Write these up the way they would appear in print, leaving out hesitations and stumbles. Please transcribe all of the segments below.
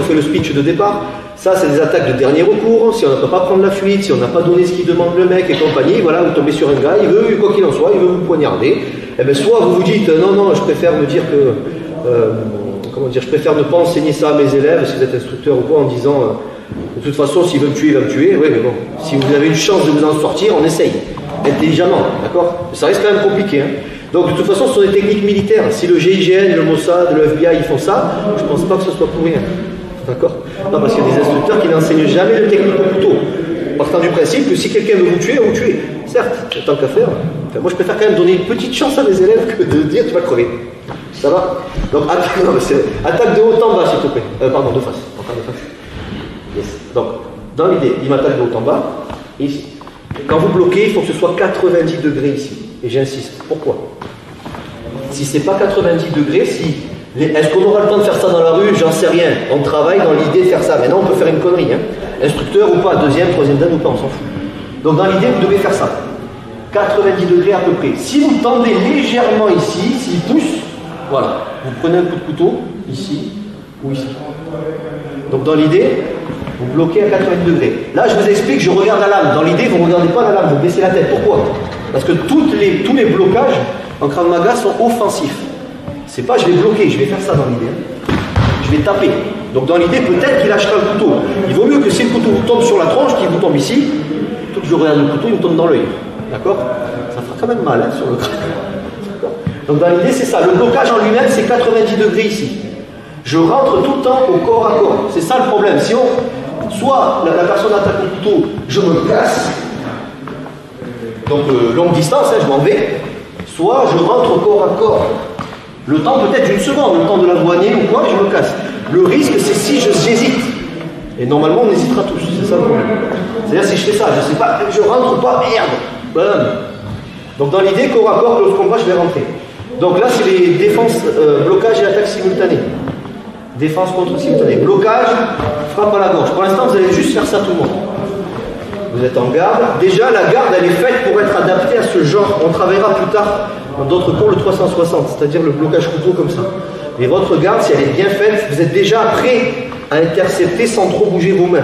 fait le speech de départ. Ça, c'est des attaques de dernier recours. Si on ne peut pas prendre la fuite, si on n'a pas donné ce qu'il demande le mec et compagnie, voilà, vous tombez sur un gars, il veut, quoi qu'il en soit, il veut vous poignarder. Eh bien, soit vous vous dites, non, je préfère me dire que, je préfère ne pas enseigner ça à mes élèves, si vous êtes instructeur ou quoi, en disant, de toute façon, s'il veut me tuer, il va me tuer. Oui, mais bon, si vous avez une chance de vous en sortir, on essaye, intelligemment, d'accord? Ça reste quand même compliqué, hein. Donc, de toute façon, ce sont des techniques militaires. Si le GIGN, le Mossad, le FBI, ils font ça, je ne pense pas que ce soit pour rien. D'accord? Non, parce qu'il y a des instructeurs qui n'enseignent jamais de technique au couteau. Partant du principe que si quelqu'un veut vous tuer, vous tuez. Certes, tant qu'à faire. Enfin, moi, je préfère quand même donner une petite chance à mes élèves que de dire tu vas crever. Ça va? Donc, attaque de haut en bas, s'il te plaît. Pardon, de face. Encore de face. Yes. Donc, dans l'idée, il m'attaque de haut en bas, ici. Quand vous bloquez, il faut que ce soit 90 degrés ici. Et j'insiste. Pourquoi? Si c'est pas 90 degrés, est-ce qu'on aura le temps de faire ça dans la rue? J'en sais rien. On travaille dans l'idée de faire ça. Maintenant, on peut faire une connerie. Hein. Instructeur ou pas, deuxième, troisième dan ou pas, on s'en fout. Donc, dans l'idée, vous devez faire ça. 90 degrés à peu près. Si vous tendez légèrement ici, s'il pousse, voilà. Vous prenez un coup de couteau, ici ou ici. Donc, dans l'idée, vous bloquez à 90 degrés. Là, je vous explique, je regarde la lame. Dans l'idée, vous ne regardez pas la lame, vous baissez la tête. Pourquoi? Parce que tous les blocages en Krav Maga sont offensifs. C'est pas je vais bloquer, je vais faire ça dans l'idée. Je vais taper. Donc dans l'idée, peut-être qu'il lâchera le couteau. Il vaut mieux que si le couteau vous tombe sur la tronche, qu'il vous tombe ici, plutôt que je regarde le couteau, il me tombe dans l'œil. D'accord? Ça fera quand même mal hein, sur le crâne. Donc dans l'idée, c'est ça. Le blocage en lui-même, c'est 90 degrés ici. Je rentre tout le temps au corps à corps. C'est ça le problème. Si soit la personne attaque le couteau, je me casse. Donc longue distance, hein, je m'en vais. Soit je rentre au corps à corps. Le temps peut-être d'une seconde, le temps de la douanier ou quoi, et je me casse. Le risque, c'est si j'hésite. Et normalement, on hésitera tous. C'est ça le problème. C'est-à-dire, si je fais ça, je ne sais pas, je rentre pas, merde. Bam. Donc, dans l'idée, corps à corps, close combat, je vais rentrer. Donc là, c'est les défenses, blocage et attaque simultanée. Défense contre simultanée. Blocage, frappe à la gorge. Pour l'instant, vous allez juste faire ça tout le monde. Vous êtes en garde. Déjà, la garde, elle est faite pour être adaptée à ce genre. On travaillera plus tard dans d'autres cours le 360, c'est-à-dire le blocage couteau comme ça. Et votre garde, si elle est bien faite, vous êtes déjà prêt à intercepter sans trop bouger vos mains.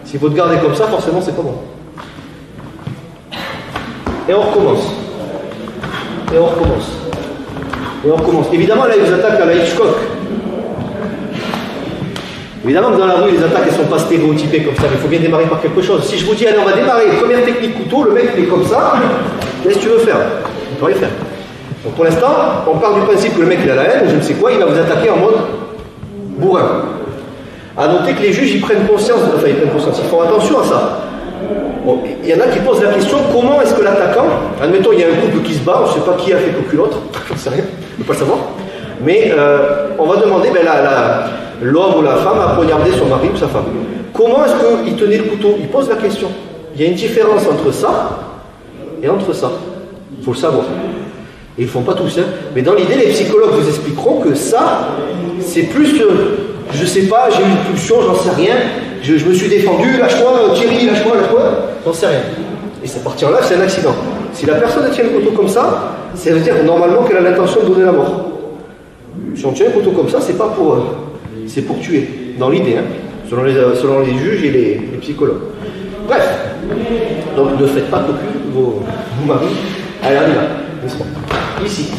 Si votre garde est comme ça, forcément, c'est pas bon. Et on recommence. Et on recommence. Et on recommence. Évidemment, là, ils vous attaquent à la Hitchcock. Évidemment que dans la rue, les attaques ne sont pas stéréotypées comme ça, mais il faut bien démarrer par quelque chose. Si je vous dis, allez, on va démarrer, première technique couteau, le mec il est comme ça, qu'est-ce que tu veux faire? Tu peux rien faire. Donc pour l'instant, on part du principe que le mec il a la haine, je ne sais quoi, il va vous attaquer en mode bourrin. À noter que les juges ils prennent conscience, ils font attention à ça. Bon, il y en a qui posent la question, comment est-ce que l'attaquant, admettons il y a un couple qui se bat, on ne sait pas qui a fait cocu l'autre, je ne sais rien, je ne peux pas le savoir, mais on va demander, l'homme ou la femme a poignardé son mari ou sa femme. Comment est-ce qu'il tenait le couteau? Il pose la question. Il y a une différence entre ça et entre ça. Il faut le savoir. Et ils ne le font pas tous, hein. Mais dans l'idée, les psychologues vous expliqueront que ça, c'est plus que, je ne sais pas, j'ai eu une pulsion, j'en sais rien, je me suis défendu, lâche-moi, Thierry, lâche-moi, j'en sais rien. Et cette partie-là, c'est un accident. Si la personne tient le couteau comme ça veut dire normalement qu'elle a l'intention de donner la mort. Si on tient un couteau comme ça, c'est pas pour... c'est pour tuer, dans l'idée, hein, selon les juges et les psychologues. Bref, donc ne faites pas cocu vos maris. Allez, on y va. Ici.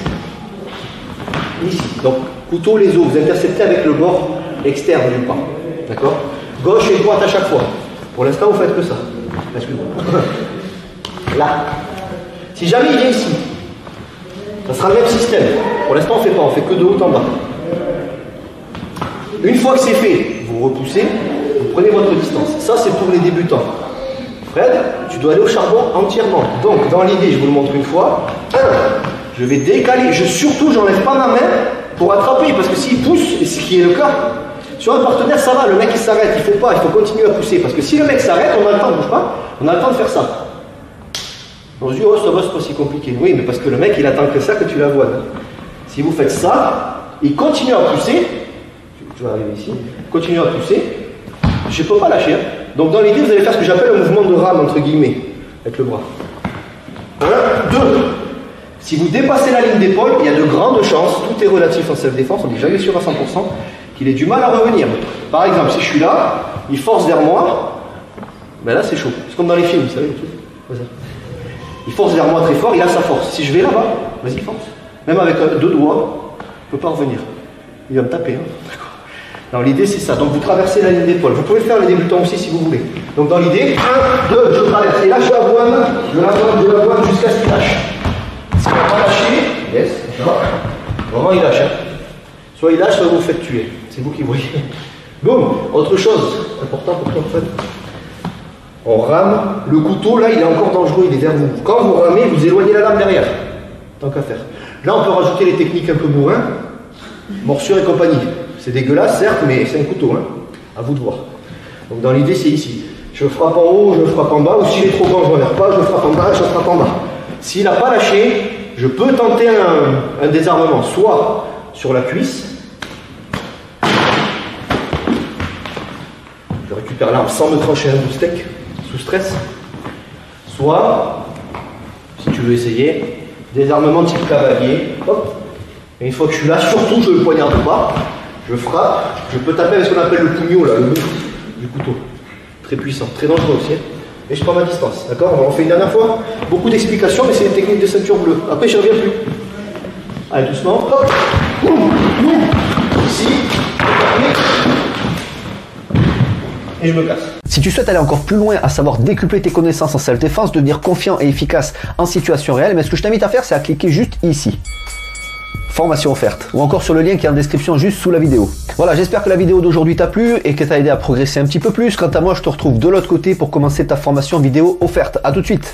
Ici. Donc, couteau, les os, vous interceptez avec le bord externe du pas. D'accord? Gauche et droite à chaque fois. Pour l'instant, vous faites que ça. Excusez-moi. Là. Si jamais il vient ici, ça sera le même système. Pour l'instant, on ne fait que de haut en bas. Une fois que c'est fait, vous repoussez, vous prenez votre distance. Ça, c'est pour les débutants. Fred, tu dois aller au charbon entièrement. Donc, dans l'idée, je vous le montre une fois. Je vais décaler. Surtout, j'enlève pas ma main pour attraper, parce que s'il pousse, et ce qui est le cas, sur un partenaire, ça va, le mec il s'arrête, il faut continuer à pousser. Parce que si le mec s'arrête, on a le temps, bouge pas, on a le temps de faire ça. On se dit, oh, ça va, c'est pas si compliqué. Oui, mais parce que le mec, il attend que ça, que tu l'avoines. Si vous faites ça, il continue à pousser. Je vais arriver ici. Continuez à pousser. Je ne peux pas lâcher. Hein. Donc dans l'idée, vous allez faire ce que j'appelle un mouvement de rame, entre guillemets, avec le bras. 1, 2. Si vous dépassez la ligne d'épaule, il y a de grandes chances, tout est relatif en self-défense, on n'est jamais sûr à 100%, qu'il ait du mal à revenir. Par exemple, si je suis là, il force vers moi, ben là c'est chaud. C'est comme dans les films, vous savez, il force vers moi très fort, il a sa force. Si je vais là-bas, vas-y, force. Même avec 2 doigts, il ne peut pas revenir. Il va me taper. Hein. Alors l'idée c'est ça, donc vous traversez la ligne d'épaule. Vous pouvez faire les débutants aussi si vous voulez. Donc dans l'idée, 1, 2, je traverse. Et là je la voile jusqu'à ce qu'il lâche. S'il n'a pas lâché, yes, ça va. Vraiment il lâche. Hein. Soit il lâche, soit vous vous faites tuer. C'est vous qui voyez. Boum. Autre chose, important pour toi en fait. On rame, le couteau là il est encore dangereux, il est vers vous. Quand vous ramez, vous éloignez la lame derrière. Tant qu'à faire. Là on peut rajouter les techniques un peu bourrin, morsure et compagnie. C'est dégueulasse, certes, mais c'est un couteau, hein. À vous de voir. Donc dans l'idée, c'est ici. Je frappe en haut, je frappe en bas, ou s'il est trop grand, je ne relève pas, je frappe en bas, je frappe en bas. S'il n'a pas lâché, je peux tenter un désarmement, soit sur la cuisse. Je récupère l'arme sans me trancher un bout de steak, sous stress. Soit, si tu veux essayer, désarmement type cavalier. Hop. Et une fois que je suis là, surtout je ne poignarde pas. Je frappe, je peux taper avec ce qu'on appelle le pugno, là, le bout du couteau. Très puissant, très dangereux aussi. Et je prends ma distance, d'accord? On fait une dernière fois. Beaucoup d'explications, mais c'est une technique de ceinture bleue. Après, je ne reviens plus. Allez, doucement. Hop. Ici. Et je me casse. Si tu souhaites aller encore plus loin, à savoir décupler tes connaissances en self-défense, devenir confiant et efficace en situation réelle, mais ce que je t'invite à faire, c'est à cliquer juste ici. Formation offerte, ou encore sur le lien qui est en description juste sous la vidéo. Voilà, j'espère que la vidéo d'aujourd'hui t'a plu et que t'a aidé à progresser un petit peu plus. Quant à moi, je te retrouve de l'autre côté pour commencer ta formation vidéo offerte. À tout de suite.